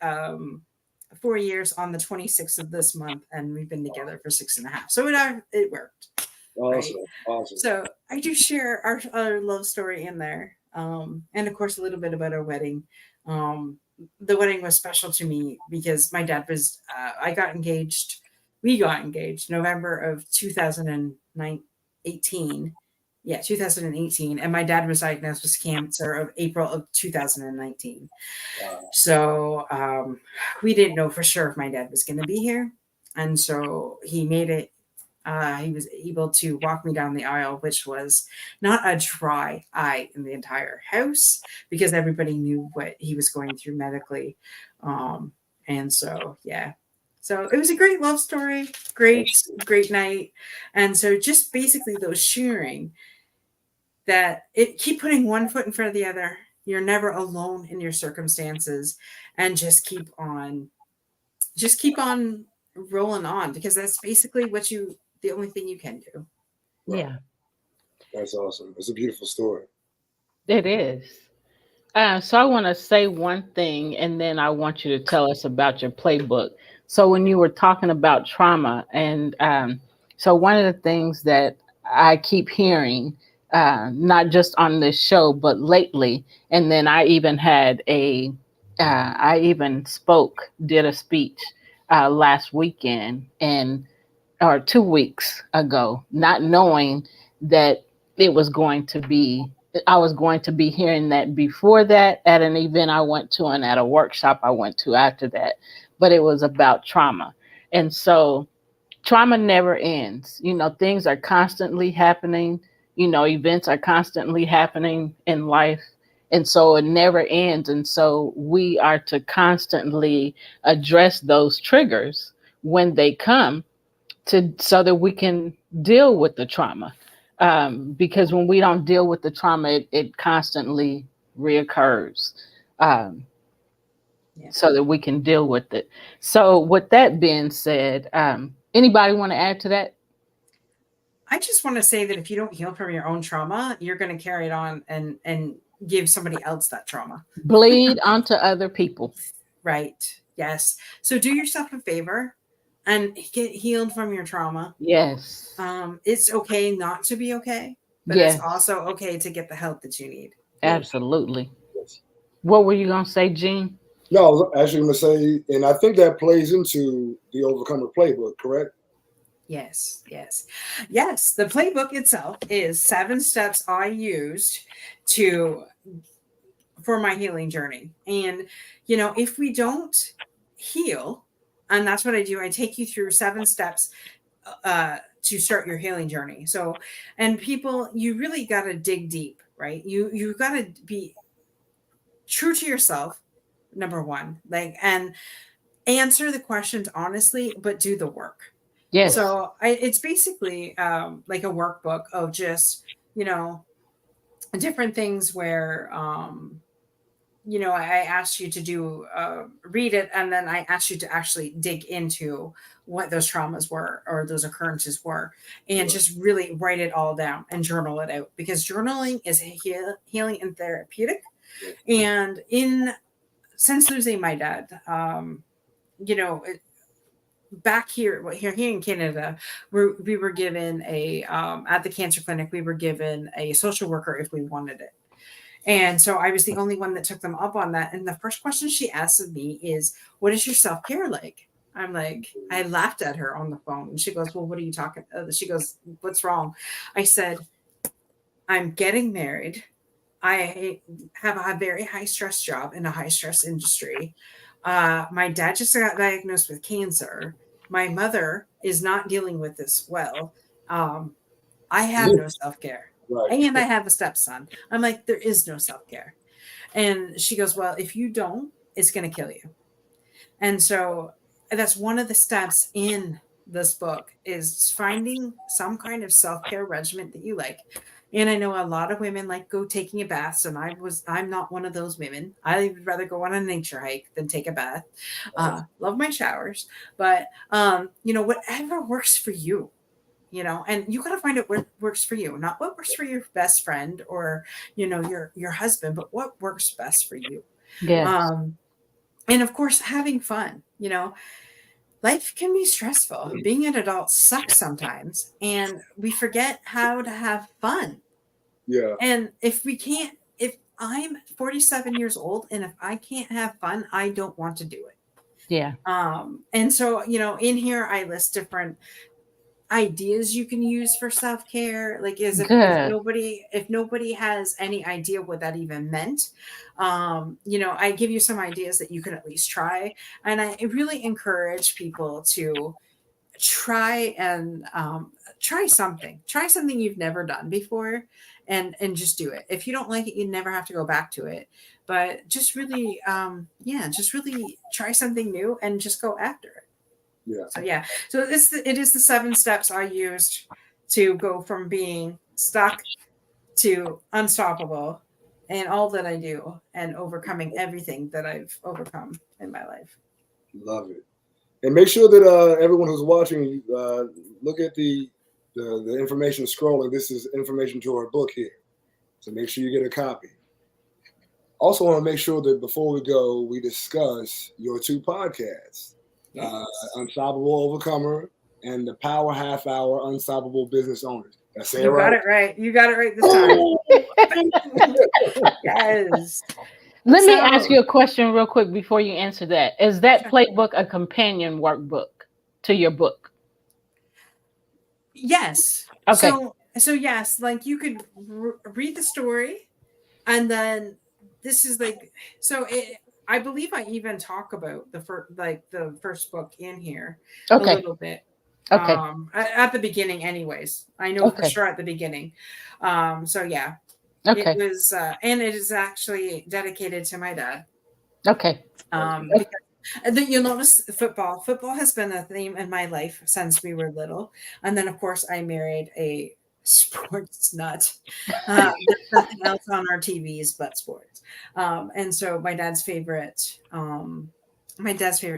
4 years on the 26th of this month, and we've been together for 6.5. So it worked. Awesome. Right? Awesome. So I do share our love story in there. And of course, a little bit about our wedding. The wedding was special to me because my dad was, we got engaged November of 2018. Yeah, 2018. And my dad was diagnosed with cancer of April of 2019. So we didn't know for sure if my dad was going to be here. And so he made it. He was able to walk me down the aisle, which was not a dry eye in the entire house because everybody knew what he was going through medically. And so, yeah. So it was a great love story, great night. And so just basically those sharing that keep putting one foot in front of the other. You're never alone in your circumstances, and just keep on rolling on, because that's basically the only thing you can do. Yeah. That's awesome. It's a beautiful story. It is. So I want to say one thing, and then I want you to tell us about your playbook. So when you were talking about trauma, and so one of the things that I keep hearing, not just on this show, but lately, and then I even had did a speech last weekend, or 2 weeks ago, not knowing that I was going to be hearing that before that at an event I went to and at a workshop I went to after that. But it was about trauma. And so trauma never ends. Things are constantly happening. Events are constantly happening in life. And so it never ends. And so we are to constantly address those triggers when they come, so that we can deal with the trauma. Because when we don't deal with the trauma, it constantly reoccurs. So that we can deal with it. So with that being said, anybody want to add to that? I just want to say that if you don't heal from your own trauma, you're going to carry it on and give somebody else that trauma. Bleed onto other people. Right. Yes. So do yourself a favor and get healed from your trauma. Yes. It's okay not to be okay, but It's also okay to get the help that you need. Absolutely. Yes. What were you going to say, Gene? No, I was actually going to say, and I think that plays into the Overcomer Playbook, correct? Yes. The playbook itself is 7 steps I used for my healing journey. And, if we don't heal, and that's what I do, I take you through 7 steps to start your healing journey. So, and people, you really got to dig deep, right? You got to be true to yourself, number one, and answer the questions honestly, but do the work. Yes. So it's basically like a workbook of just, different things where, I asked you to do, read it, and then I asked you to actually dig into what those traumas were or those occurrences were, and just really write it all down and journal it out, because journaling is healing and therapeutic. And since losing my dad, back here in Canada, we were given at the cancer clinic, we were given a social worker if we wanted it. And so I was the only one that took them up on that. And the first question she asked of me is, what is your self-care like? I'm like, I laughed at her on the phone. And she goes, well, what are you talking about? She goes, what's wrong? I said, I'm getting married. I have a very high stress job in a high stress industry. My dad just got diagnosed with cancer. My mother is not dealing with this well. I have no self-care. Right. And I have a stepson. I'm like, there is no self-care. And she goes, well, if you don't, it's going to kill you. And so that's one of the steps in this book, is finding some kind of self-care regimen that you like. And I know a lot of women like go taking a bath. And I'm not one of those women. I would rather go on a nature hike than take a bath. Love my showers, but whatever works for you. And you got to find out what works for you, not what works for your best friend or, your husband, but what works best for you. Yes. And of course, having fun, life can be stressful. Being an adult sucks sometimes, and we forget how to have fun. Yeah. And if I'm 47 years old and if I can't have fun, I don't want to do it. Yeah. And so, in here, I list different ideas you can use for self-care. Like, if nobody has any idea what that even meant, I give you some ideas that you can at least try. And I really encourage people to try something you've never done before, and just do it. If you don't like it, you never have to go back to it, but just really try something new and just go after it. So it is the 7 steps I used to go from being stuck to unstoppable, and all that I do, and overcoming everything that I've overcome in my life. Love it. And make sure that everyone who's watching, look at the information scrolling. This is information to our book here, so make sure you get a copy. Also, want to make sure that before we go, we discuss your 2 podcasts. Unstoppable Overcomer and the Power Half Hour Unstoppable Business Owners. That's it. You got it right. You got it right this time. Yes. Let me ask you a question real quick before you answer that. Is that playbook a companion workbook to your book? Yes. Okay. So yes, like you could read the story, and then this is like, I believe I even talk about the first book in here a little bit. Okay. At the beginning, anyways. I know for sure at the beginning. Okay. It was, and it is actually dedicated to my dad. Okay. You'll notice football. Football has been a theme in my life since we were little, and then of course I married a sports nut. There's nothing else on our TVs but sports. And so my dad's favorite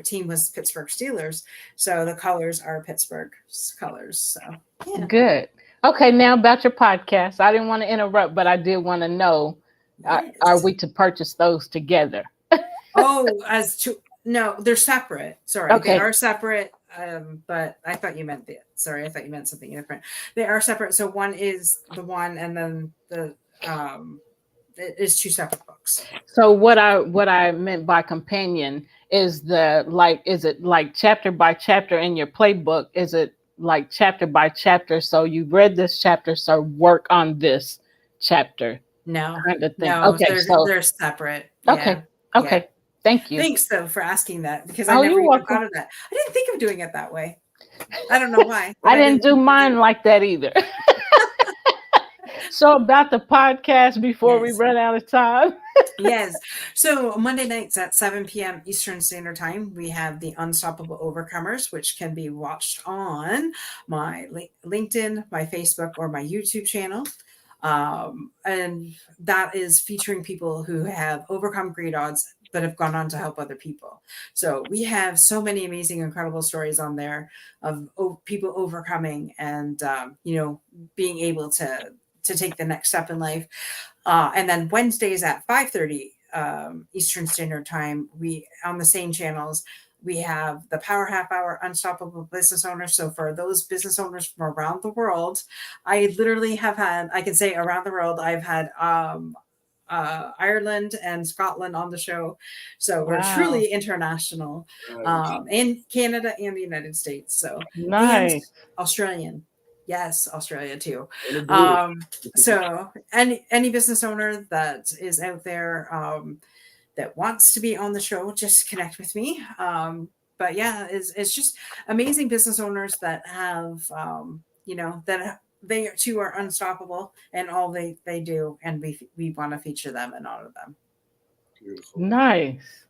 team was Pittsburgh Steelers. So the colors are Pittsburgh's colors. So yeah. Good. Okay, now about your podcast. I didn't want to interrupt, but I did want to know, are we to purchase those together? No, they're separate. Sorry, okay. They are separate. But I thought you meant something different. They are separate. So one is the one, and then it is 2 separate books. So what I meant by companion is is it like chapter by chapter in your playbook? Is it like chapter by chapter? So you read this chapter, so work on this chapter. No, kind of thing. No, okay, they're separate. Okay. Yeah. Okay. Yeah. Thank you. Thanks though for asking that, because I never even thought of that. I didn't think of doing it that way. I don't know why. I didn't do mine like that either. So about the podcast before we Yes. run out of time. Yes. So Monday nights at 7 p.m. Eastern Standard Time, we have the Unstoppable Overcomers, which can be watched on my LinkedIn, my Facebook, or my YouTube channel. And that is featuring people who have overcome great odds but have gone on to help other people. So we have so many amazing, incredible stories on there of people overcoming and being able to take the next step in life. And then Wednesdays at 5:30 Eastern Standard Time, we on the same channels, we have the Power Half Hour Unstoppable Business Owners. So for those business owners from around the world, I literally have had, I can say around the world, I've had Ireland and Scotland on the show. So we're Wow. truly international, in Canada and the United States. So, and Nice. Australian. Yes, Australia too. And So any business owner that is out there that wants to be on the show, just connect with me. But yeah, it's just amazing business owners that have that they too are unstoppable and all they do, and we want to feature them and honor them. beautiful. Nice.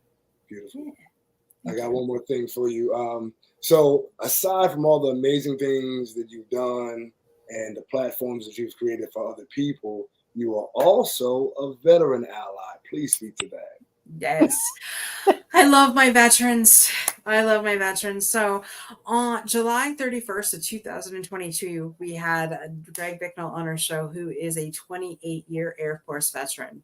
Beautiful. I got one more thing for you. So aside from all the amazing things that you've done and the platforms that you've created for other people, you are also a veteran ally. Please speak to that. Yes. I love my veterans. I love my veterans. So on July 31st of 2022, we had Greg Bicknell on our show, who is a 28-year Air Force veteran.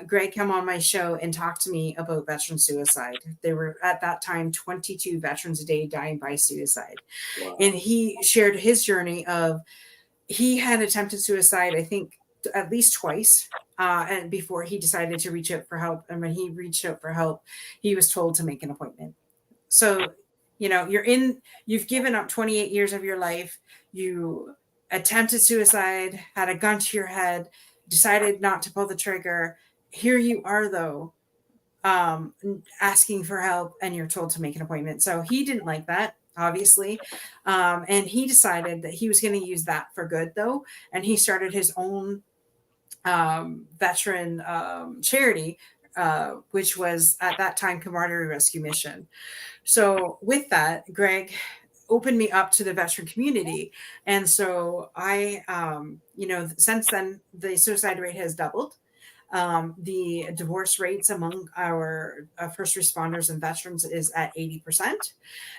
Greg came on my show and talked to me about veteran suicide. There were at that time 22 veterans a day dying by suicide. Wow. And he shared his journey of, he had attempted suicide, I think, at least twice. And before he decided to reach out for help. And when he reached out for help, he was told to make an appointment. So, you've given up 28 years of your life. You attempted suicide, had a gun to your head, decided not to pull the trigger. Here you are, though, asking for help, and you're told to make an appointment. So he didn't like that, obviously. And he decided that he was going to use that for good, though. And he started his own veteran charity, which was at that time Camaraderie Rescue Mission. So with that, Greg opened me up to the veteran community. And so I, since then, the suicide rate has doubled. The divorce rates among our first responders and veterans is at 80%.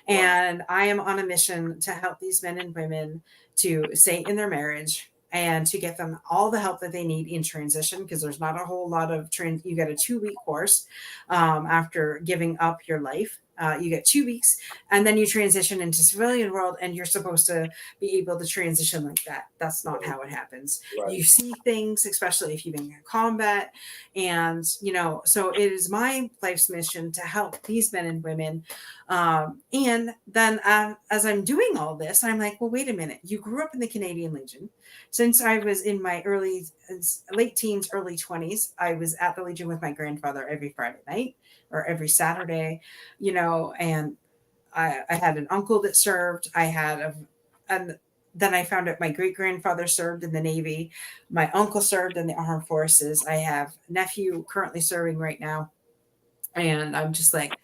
And I am on a mission to help these men and women to stay in their marriage and to get them all the help that they need in transition, because there's not a whole lot of you get a 2-week course after giving up your life. You get 2 weeks, and then you transition into civilian world, and you're supposed to be able to transition like that. That's not how it happens. Right. You see things, especially if you've been in combat, and so it is my life's mission to help these men and women. And then as I'm doing all this, I'm like, well, wait a minute. You grew up in the Canadian Legion. Since I was in my late teens, early 20s, I was at the Legion with my grandfather every Friday night or every Saturday, and I had an uncle that served. I had and then I found out my great grandfather served in the Navy. My uncle served in the armed forces. I have a nephew currently serving right now. And I'm just like,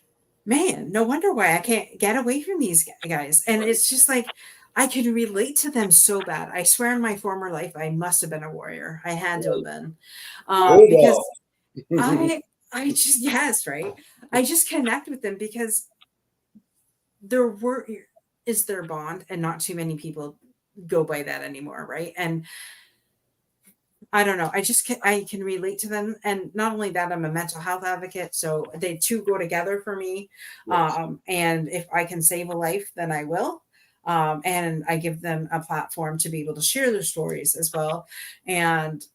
man, no wonder why I can't get away from these guys. And it's just like, I can relate to them so bad. I swear in my former life, I must have been a warrior. I had to have been. Because I just, yes, right. I just connect with them because their word is their bond, and not too many people go by that anymore, right? And I don't know. I can relate to them. And not only that, I'm a mental health advocate. So they two go together for me. Yes. And if I can save a life, then I will. And I give them a platform to be able to share their stories as well. And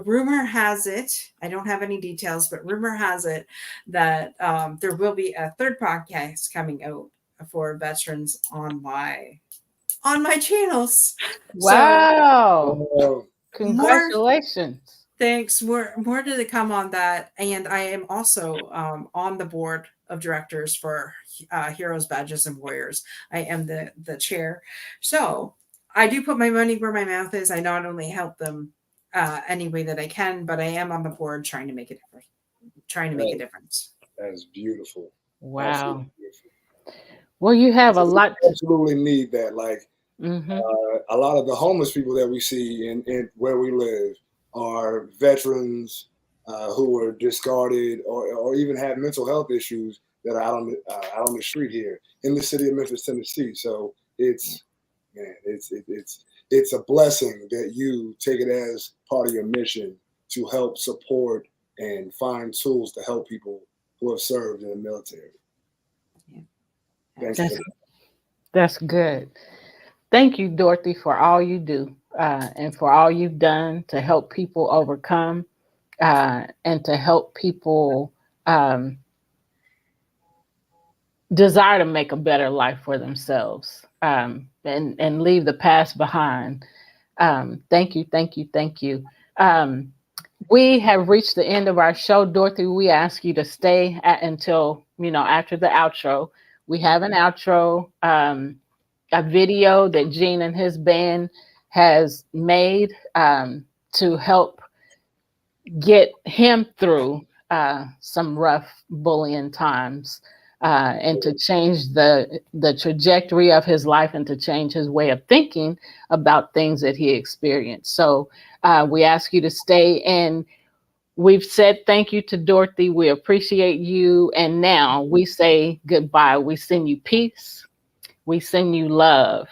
rumor has it, I don't have any details, but rumor has it that there will be a third podcast coming out for veterans on my channels. Wow. So, Congratulations. Thanks. More to come on that. And I am also on the board of directors for Heroes, Badges, and Warriors. I am the chair. So I do put my money where my mouth is. I not only help them any way that I can, but I am on the board trying to make a difference. That's beautiful. Wow. Absolutely beautiful. Well, you have a lot. Absolutely need that. Like a lot of the homeless people that we see in where we live are veterans who were discarded or even have mental health issues that are out on the street here in the city of Memphis, Tennessee. So it's a blessing that you take it as part of your mission to help support and find tools to help people who have served in the military. Yeah. That's good. Thank you, Dorothy, for all you do and for all you've done to help people overcome and to help people desire to make a better life for themselves and leave the past behind. Thank you, thank you, thank you. We have reached the end of our show. Dorothy, we ask you to stay until, after the outro. We have an outro, a video that Gene and his band has made to help get him through some rough bullying times and to change the trajectory of his life and to change his way of thinking about things that he experienced. So we ask you to stay, and we've said thank you to Dorothy. We appreciate you. And now we say goodbye. We send you peace. We send you love.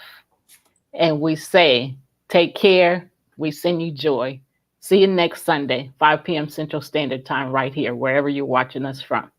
And we say, take care. We send you joy. See you next Sunday, 5 p.m. Central Standard Time, right here, wherever you're watching us from.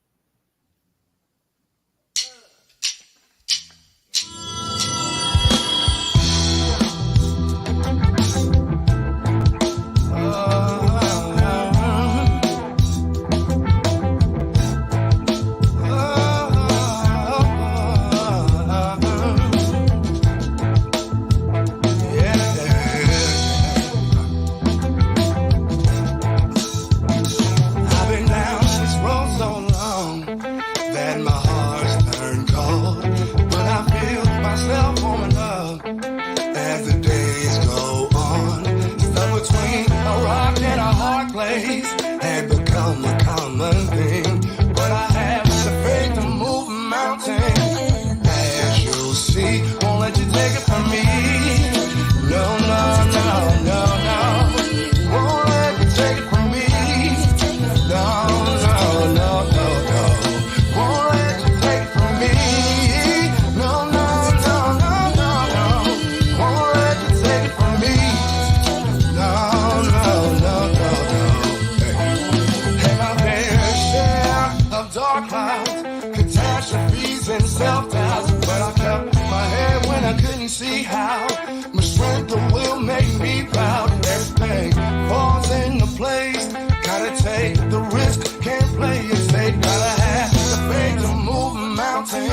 See how my strength of will make me proud. Everything falls into place. Gotta take the risk, can't play it safe. Gotta have the faith to move a mountain.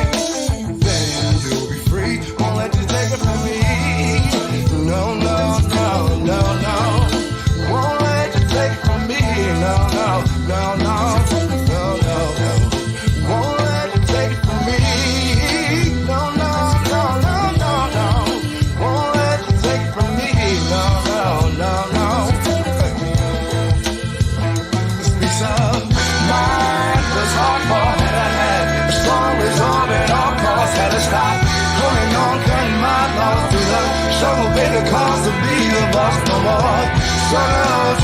Then you'll be free. Won't let you take it from me. No, no, no, no, no. Won't let you take it from me. No, no, no, no, no, no, no. Won't let you take it from me. No, no. Cause to be the boss no more. So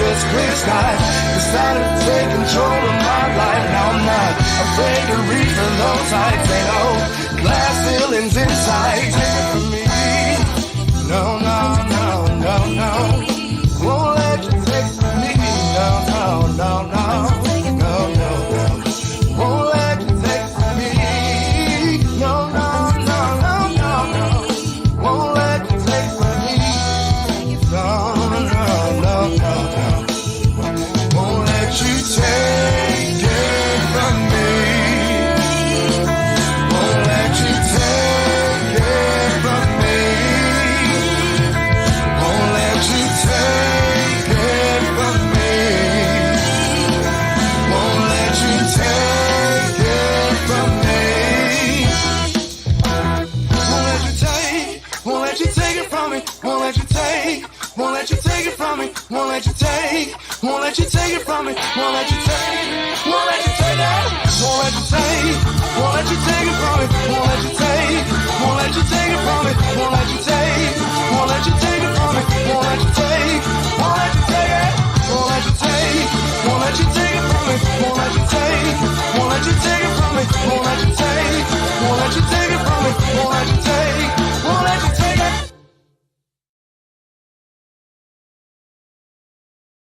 just clear sky. Decided to take control of my life. Now I'm not afraid to reach for those heights. Ain't no glass ceilings inside. Take it from me. No, no, no, no, no. Won't let you take it from me. No, no, no, no. No, no, no. Won't let you take it from me. No, no, no, no, no, no. Won't let you take it from me. No, no, no, no, no. Won't let you take it from me. Won't let you take it from me. take, won't let you take it from me, won't let you take, won't let you take it from me, won't let you take, won't let you take it, won't let